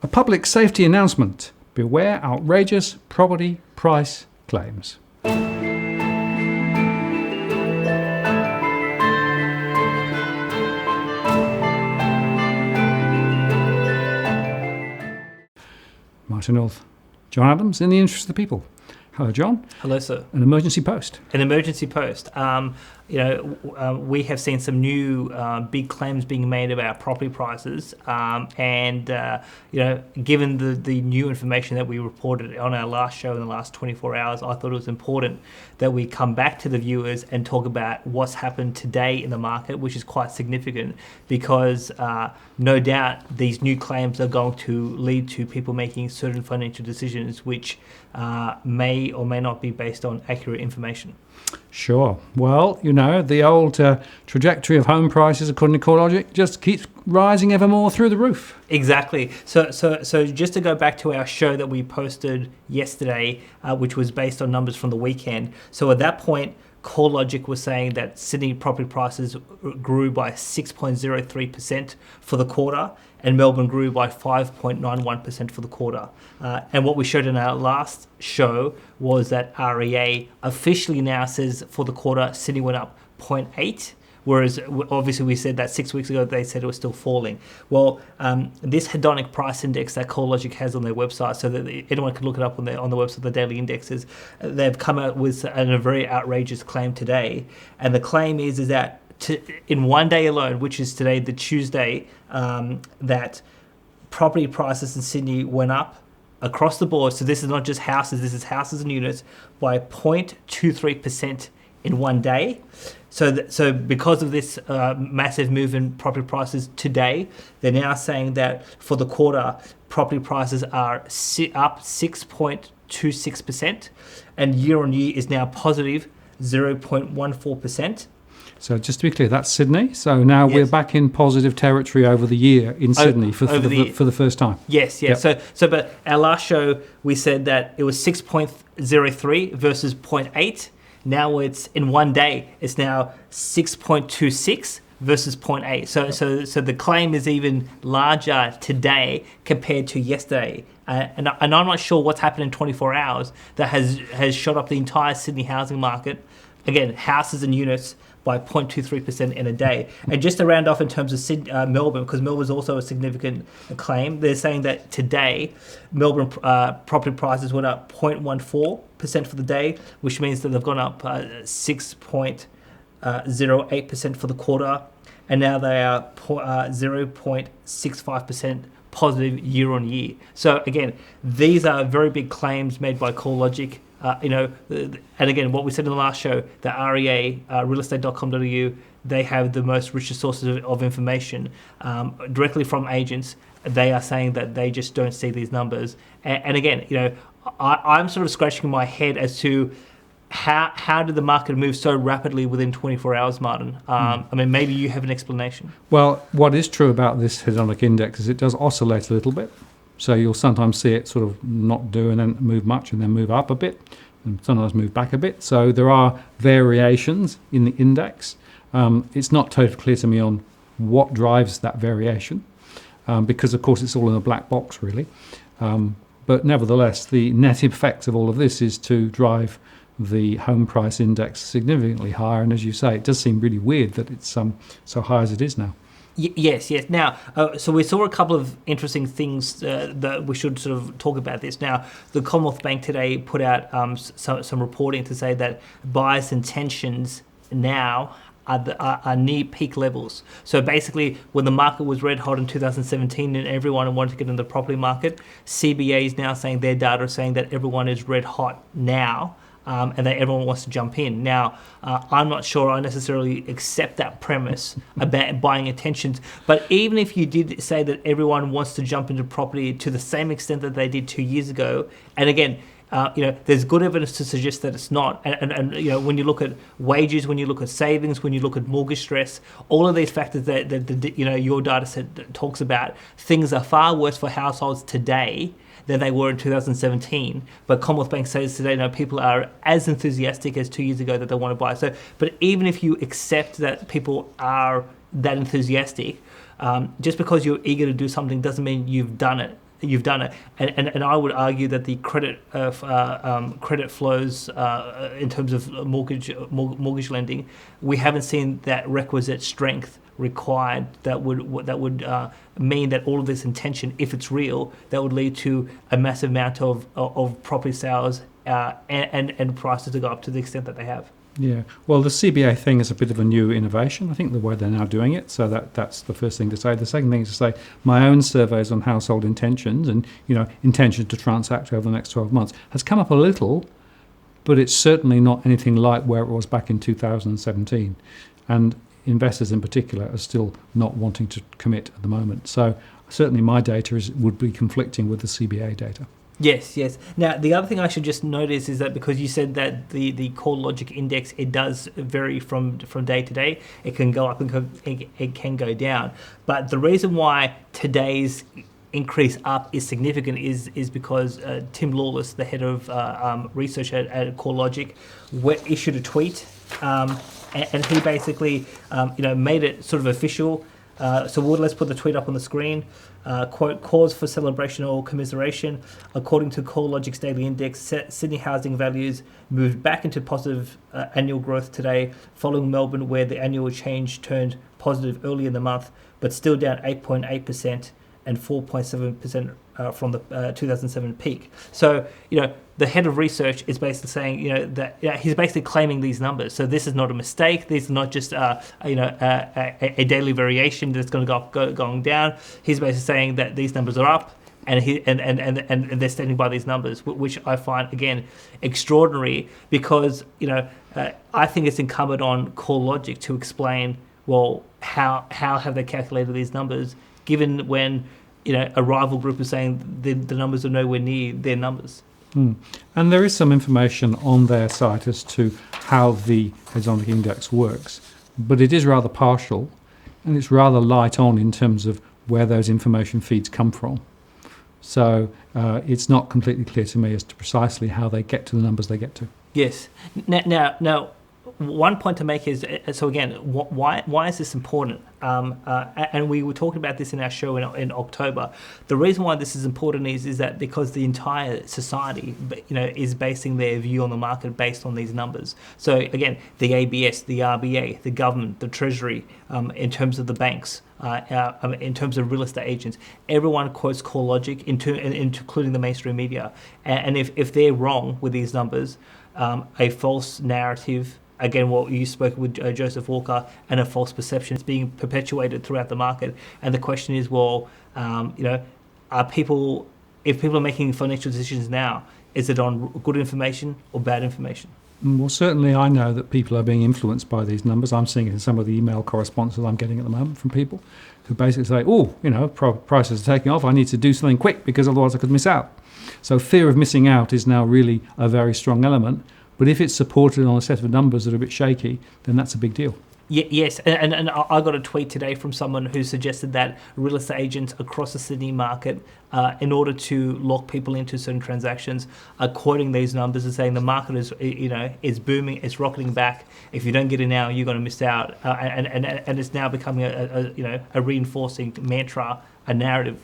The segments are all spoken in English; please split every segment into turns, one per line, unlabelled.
A public safety announcement. Beware outrageous property price claims. Martin North. John Adams, in the interest of the people. Hello, John.
Hello, sir.
An emergency post.
An emergency post. We have seen some new big claims being made about property prices, and given the new information that we reported on our last show in the last 24 hours, I thought it was important that we come back to the viewers and talk about what's happened today in the market, which is quite significant because no doubt these new claims are going to lead to people making certain financial decisions which may or may not be based on accurate information.
Sure. Well, the old trajectory of home prices, according to CoreLogic, just keeps rising ever more through the roof.
Exactly. So just to go back to our show that we posted yesterday, which was based on numbers from the weekend. So at that point, CoreLogic was saying that Sydney property prices grew by 6.03% for the quarter, and Melbourne grew by 5.91% for the quarter. And what we showed in our last show was that REA officially now says for the quarter, Sydney went up 0.8%. Whereas obviously we said that 6 weeks ago they said it was still falling. Well, this hedonic price index that CoreLogic has on their website, so that anyone can look it up on the website, the daily indexes, they've come out with a very outrageous claim today. And the claim is that in one day alone, which is today, the Tuesday, that property prices in Sydney went up across the board. So this is not just houses, this is houses and units by 0.23% in one day. So because of this massive move in property prices today, they're now saying that for the quarter, property prices are up 6.26%, and year on year is now positive 0.14%.
So just to be clear, that's Sydney. So now We're back in positive territory over the year in Sydney for the first time.
Yes.
Yep.
So but our last show, we said that it was 6.03 versus 0.8. Now it's in one day, it's now 6.26 versus 0.8. So the claim is even larger today compared to yesterday. And I'm not sure what's happened in 24 hours that has shot up the entire Sydney housing market. Again, houses and units by 0.23% in a day. And just to round off in terms of Melbourne, because Melbourne is also a significant claim, they're saying that today Melbourne property prices went up 0.14% for the day, which means that they've gone up 6.08% for the quarter, and now they are 0.65% positive year on year. So again, these are very big claims made by CoreLogic. And again, what we said in the last show, the REA, realestate.com.au, they have the most richest sources of information directly from agents. They are saying that they just don't see these numbers. And again, I'm sort of scratching my head as to how did the market move so rapidly within 24 hours, Martin? I mean, maybe you have an explanation.
Well, what is true about this hedonic index is it does oscillate a little bit. So you'll sometimes see it sort of not do and then move much and then move up a bit and sometimes move back a bit. So there are variations in the index. It's not totally clear to me on what drives that variation because, of course, it's all in a black box, really. But nevertheless, the net effect of all of this is to drive the home price index significantly higher. And as you say, it does seem really weird that it's so high as it is now.
Yes. Now, so we saw a couple of interesting things that we should sort of talk about this. Now, the Commonwealth Bank today put out some reporting to say that buyers' intentions now are near peak levels. So basically, when the market was red hot in 2017 and everyone wanted to get in the property market, CBA is now saying their data is saying that everyone is red hot now. And that everyone wants to jump in. Now, I'm not sure I necessarily accept that premise about buying intentions, but even if you did say that everyone wants to jump into property to the same extent that they did 2 years ago, and again, there's good evidence to suggest that it's not. And when you look at wages, when you look at savings, when you look at mortgage stress, all of these factors that your data set talks about, things are far worse for households today than they were in 2017. But Commonwealth Bank says today, people are as enthusiastic as 2 years ago that they want to buy. So, but even if you accept that people are that enthusiastic, just because you're eager to do something doesn't mean you've done it. you've done it. And I would argue that the credit flows in terms of mortgage lending, we haven't seen that requisite strength required that would mean that all of this intention, if it's real, that would lead to a massive amount of property sales and prices to go up to the extent that they have.
Yeah, well, the CBA thing is a bit of a new innovation, I think, the way they're now doing it. So that's the first thing to say. The second thing is to say my own surveys on household intentions and, intention to transact over the next 12 months has come up a little, but it's certainly not anything like where it was back in 2017. And investors in particular are still not wanting to commit at the moment. So certainly my data would be conflicting with the CBA data.
Yes. Now, the other thing I should just notice is that because you said that the CoreLogic index, it does vary from day to day. It can go up and it can go down. But the reason why today's increase up is significant is because Tim Lawless, the head of research at CoreLogic, issued a tweet, and he basically made it sort of official. So let's put the tweet up on the screen. Quote, cause for celebration or commiseration. According to CoreLogic's daily index, Sydney housing values moved back into positive annual growth today, following Melbourne, where the annual change turned positive early in the month, but still down 8.8% and 4.7% from the 2007 peak. So, the head of research is basically saying, that he's basically claiming these numbers. So this is not a mistake. These are not just, a daily variation that's going to going down. He's basically saying that these numbers are up, and they're standing by these numbers, which I find again extraordinary because I think it's incumbent on CoreLogic to explain, well, how have they calculated these numbers, given when a rival group is saying the numbers are nowhere near their numbers.
And there is some information on their site as to how the hedonic index works, but it is rather partial and it's rather light on in terms of where those information feeds come from. So it's not completely clear to me as to precisely how they get to the numbers they get to.
Yes. Now, one point to make is, so again, why is this important? And we were talking about this in our show in October. The reason why this is important is that because the entire society, is basing their view on the market based on these numbers. So again, the ABS, the RBA, the government, the Treasury, in terms of the banks, in terms of real estate agents, everyone quotes CoreLogic, including the mainstream media. And if they're wrong with these numbers, a false narrative, again, what you spoke with Joseph Walker, and a false perception is being perpetuated throughout the market. And the question is, well, if people are making financial decisions now, is it on good information or bad information?
Well, certainly I know that people are being influenced by these numbers. I'm seeing it in some of the email correspondence I'm getting at the moment from people who basically say, prices are taking off, I need to do something quick because otherwise I could miss out. So fear of missing out is now really a very strong element. But if it's supported on a set of numbers that are a bit shaky, then that's a big deal.
Yes, and I got a tweet today from someone who suggested that real estate agents across the Sydney market, in order to lock people into certain transactions, are quoting these numbers and saying the market is booming, it's rocketing back. If you don't get in now, you're going to miss out, and it's now becoming a reinforcing mantra, a narrative.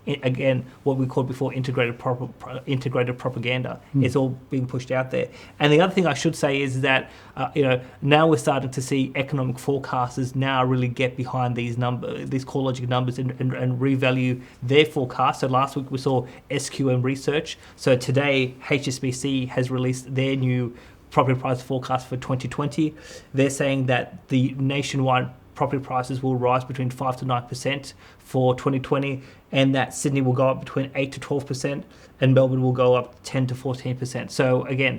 Again, what we called before integrated propaganda. It's all being pushed out there. And the other thing I should say is that now we're starting to see economic forecasters now really get behind these CoreLogic numbers and revalue their forecasts. So last week we saw SQM Research. So today HSBC has released their new property price forecast for 2020. They're saying that the nationwide property prices will rise between 5 to 9% for 2020, and that Sydney will go up between 8 to 12%, and Melbourne will go up 10 to 14%. So again,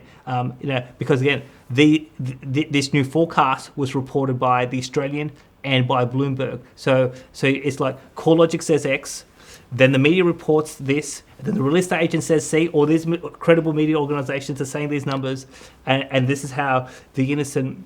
because again, this new forecast was reported by the Australian and by Bloomberg. So it's like CoreLogic says X, then the media reports this, then the real estate agent says C, or these credible media organisations are saying these numbers, and this is how the innocent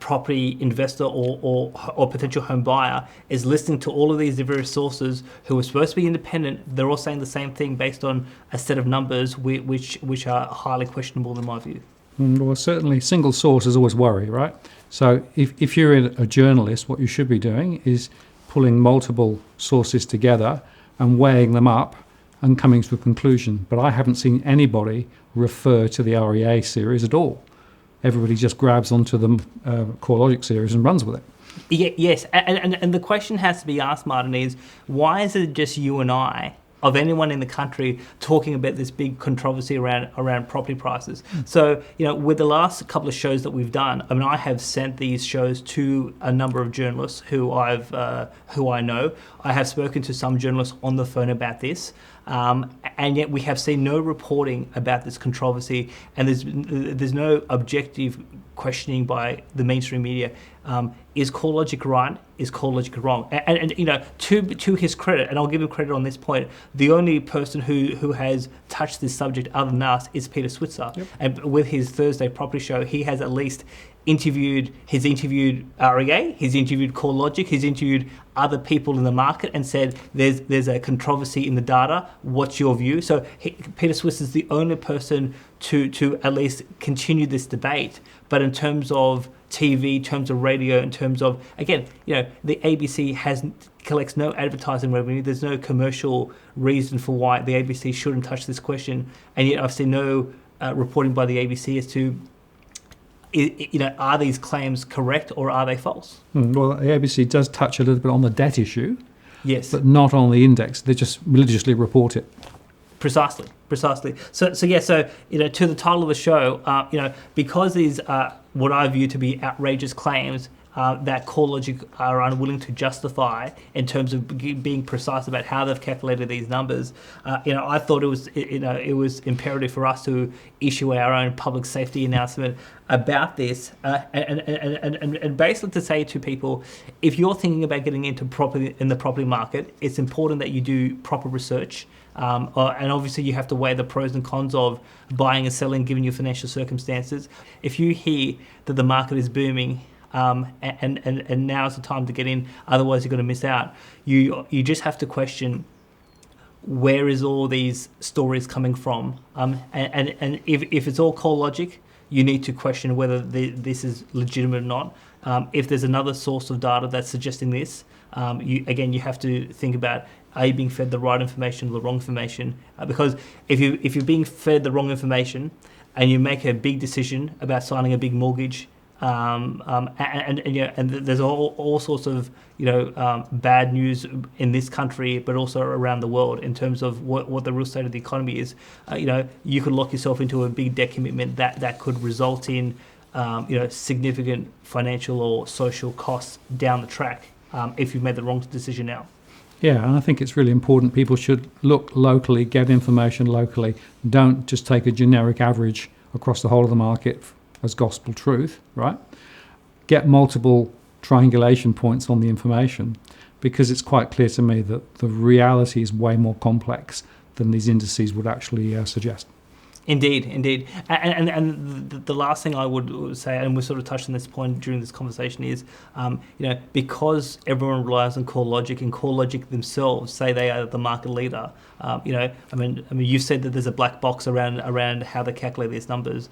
property investor or potential home buyer is listening to all of these various sources who are supposed to be independent. They're all saying the same thing based on a set of numbers which are highly questionable in my view.
Well, certainly single source is always worry, right? So if you're a journalist, what you should be doing is pulling multiple sources together and weighing them up and coming to a conclusion. But I haven't seen anybody refer to the REA series at all. Everybody just grabs onto the CoreLogic series and runs with it.
Yes, and the question has to be asked, Martin, is why is it just you and I, of anyone in the country, talking about this big controversy around property prices? So, with the last couple of shows that we've done, I mean, I have sent these shows to a number of journalists who I know. I have spoken to some journalists on the phone about this. And yet we have seen no reporting about this controversy, and there's no objective questioning by the mainstream media. Is CoreLogic right? Is CoreLogic wrong? And to his credit, and I'll give him credit on this point, the only person who has touched this subject other than us is Peter Switzer. Yep. And with his Thursday property show, he has at least interviewed REA, he's interviewed CoreLogic, he's interviewed other people in the market and said there's a controversy in the data. What's your view? So Peter Switzer is the only person to at least continue this debate. But in terms of TV, in terms of radio, in terms of, again, the ABC collects no advertising revenue. There's no commercial reason for why the ABC shouldn't touch this question. And yet I've seen no reporting by the ABC as to, are these claims correct or are they false?
Well, the ABC does touch a little bit on the debt issue.
Yes.
But not on the index. They just religiously report it.
Precisely. So to the title of the show, because these are what I view to be outrageous claims that CoreLogic are unwilling to justify in terms of being precise about how they've calculated these numbers, I thought it was imperative for us to issue our own public safety announcement about this, and basically to say to people, if you're thinking about getting into the property market, it's important that you do proper research. And obviously you have to weigh the pros and cons of buying and selling given your financial circumstances. If you hear that the market is booming, and now's the time to get in, otherwise you're going to miss out, you just have to question, where is all these stories coming from? And if it's all CoreLogic, you need to question whether this is legitimate or not. If there's another source of data that's suggesting this, you have to think about, are you being fed the right information or the wrong information? Because if you're being fed the wrong information and you make a big decision about signing a big mortgage, and there's all sorts of bad news in this country, but also around the world in terms of what the real state of the economy is. You could lock yourself into a big debt commitment that could result in significant financial or social costs down the track if you've made the wrong decision now.
Yeah, and I think it's really important people should look locally, get information locally. Don't just take a generic average across the whole of the market as gospel truth, right? Get multiple triangulation points on the information, because it's quite clear to me that the reality is way more complex than these indices would actually suggest.
Indeed. And the last thing I would say, and we sort of touched on this point during this conversation, is, because everyone relies on CoreLogic, and CoreLogic themselves say they are the market leader. You said that there's a black box around how they calculate these numbers.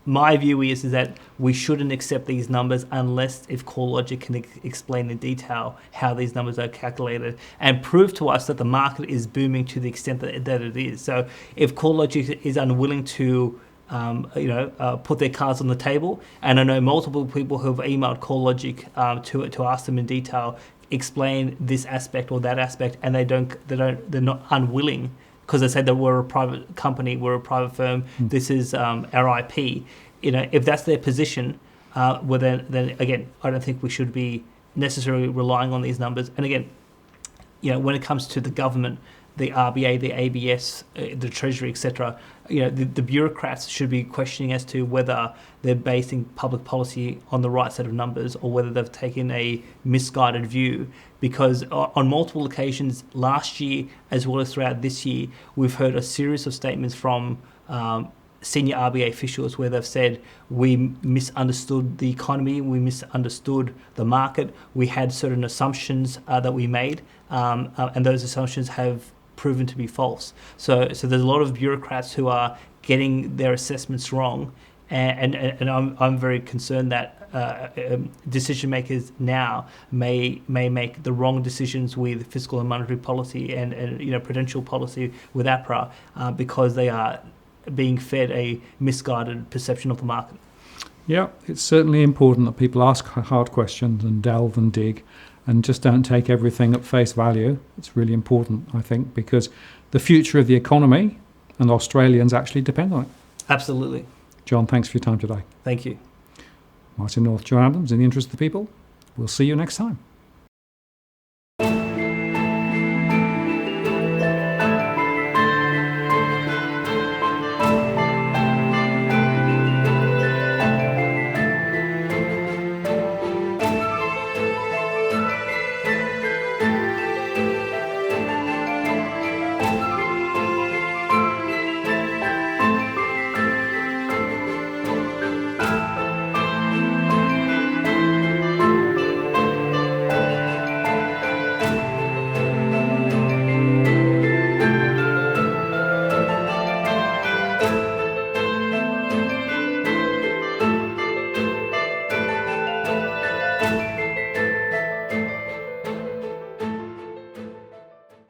My view is that we shouldn't accept these numbers unless if CoreLogic can explain in detail how these numbers are calculated and prove to us that the market is booming to the extent that it is. So if CoreLogic is unwilling to put their cards on the table, and I know multiple people who have emailed CoreLogic to ask them in detail, explain this aspect or that aspect, and they're not unwilling, because they say that we're a private company, we're a private firm, this is our IP. If that's their position, then again, I don't think we should be necessarily relying on these numbers. And again, when it comes to the government, the RBA, the ABS, the Treasury, etc., the bureaucrats should be questioning as to whether they're basing public policy on the right set of numbers or whether they've taken a misguided view. Because on multiple occasions last year, as well as throughout this year, we've heard a series of statements from senior RBA officials where they've said, we misunderstood the economy, we misunderstood the market, we had certain assumptions that we made, and those assumptions have proven to be false. So there's a lot of bureaucrats who are getting their assessments wrong, and I'm very concerned that decision makers now may make the wrong decisions with fiscal and monetary policy and prudential policy with APRA because they are being fed a misguided perception of the market.
Yeah, it's certainly important that people ask hard questions and delve and dig and just don't take everything at face value. It's really important, I think, because the future of the economy and Australians actually depend on it.
Absolutely.
John, thanks for your time today.
Thank you.
Martin North, John Adams, in the interest of the people. We'll see you next time.